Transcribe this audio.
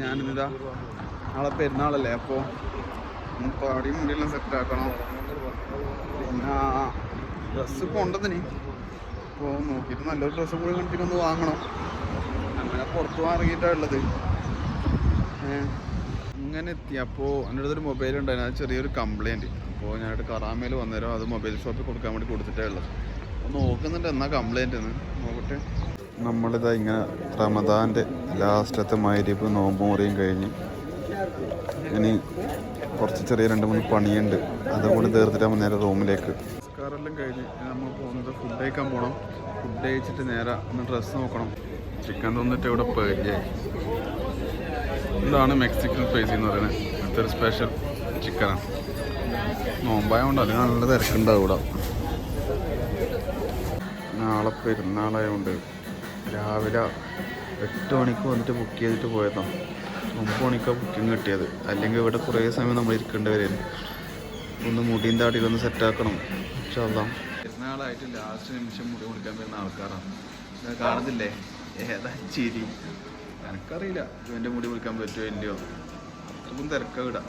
ഞാനിതാ നാളെ പെരുന്നാളല്ലേ, അപ്പോൾ പാടിയും മുടിയെല്ലാം സെറ്റാക്കണം. പിന്നെ ഡ്രസ്സ് ഇപ്പോൾ ഉണ്ടെന്നിനി, അപ്പോൾ നോക്കിയിട്ട് നല്ലൊരു ഡ്രസ്സ് കൂടി കണ്ടിട്ടൊന്ന് വാങ്ങണം. അങ്ങനെ പുറത്ത് ഇറങ്ങിയിട്ടാണ് ഉള്ളത്. ഇങ്ങനെ എത്തി. അപ്പോൾ എൻ്റെ അടുത്തൊരു മൊബൈൽ ഉണ്ടായിരുന്നു, അത് ചെറിയൊരു കംപ്ലയിൻറ്റ്. അപ്പോൾ ഞാനായിട്ട് കറാമയിൽ വന്നേരം അത് മൊബൈൽ ഷോപ്പിൽ കൊടുക്കാൻ വേണ്ടി കൊടുത്തിട്ടേ ഉള്ളത്. അപ്പോൾ നോക്കുന്നുണ്ട് എന്നാ കംപ്ലയിൻ്റ് എന്ന് നോക്കട്ടെ. നമ്മളിതാ ഇങ്ങനെ റമദാൻ്റെ ലാസ്റ്റത്തെ മഗ്‌രിബ് നോമ്പ് മുറിയും കഴിഞ്ഞ് ഇനി കുറച്ച് ചെറിയ 2-3 പണിയുണ്ട്. അതുകൂടി തീർത്തിട്ടാകുമ്പോൾ നേരെ റൂമിലേക്ക്. നമസ്കാരമെല്ലാം കഴിഞ്ഞ് നമ്മൾ പോകുന്നത് ഫുഡ് കഴിക്കാൻ പോകണം. ഫുഡ് കഴിച്ചിട്ട് നേരെ ഒന്ന് ഡ്രസ്സ് നോക്കണം. ചിക്കൻ തന്നിട്ട് ഇവിടെ പേടിയായി. ഇതാണ് മെക്സിക്കൻ സ്പൈസി എന്ന് പറയുന്നത്. ഇതൊരു സ്പെഷ്യൽ ചിക്കനാണ്. നോമ്പായതുകൊണ്ട് അതിന് നല്ല തിരക്കുണ്ടാവും ഇവിടെ. നാളെ പെരുന്നാളായതുകൊണ്ട് രാവിലെ 8 മണിക്ക് വന്നിട്ട് ബുക്ക് ചെയ്തിട്ട് പോയതാണ്. 9 മണിക്കാണ് ബുക്കിംഗ് കിട്ടിയത്. അല്ലെങ്കിൽ ഇവിടെ കുറേ സമയം നമ്മൾ ഇരിക്കേണ്ടി വരും. ഒന്ന് മുടിയും താടിയിലൊന്ന് സെറ്റാക്കണം. ഇൻഷാല്ലാ പെരുന്നാളായിട്ട് ലാസ്റ്റ് നിമിഷം മുടി കൊടുക്കാൻ വരുന്ന ആൾക്കാരാണ്. കാണുന്നില്ലേ ഏതാ ചിരി. എനിക്കറിയില്ല എൻ്റെ മുടി കൊടുക്കാൻ പറ്റുമോ ഇല്ലയോ. അത്രക്കും തിരക്കാണ് ഇവിടെ.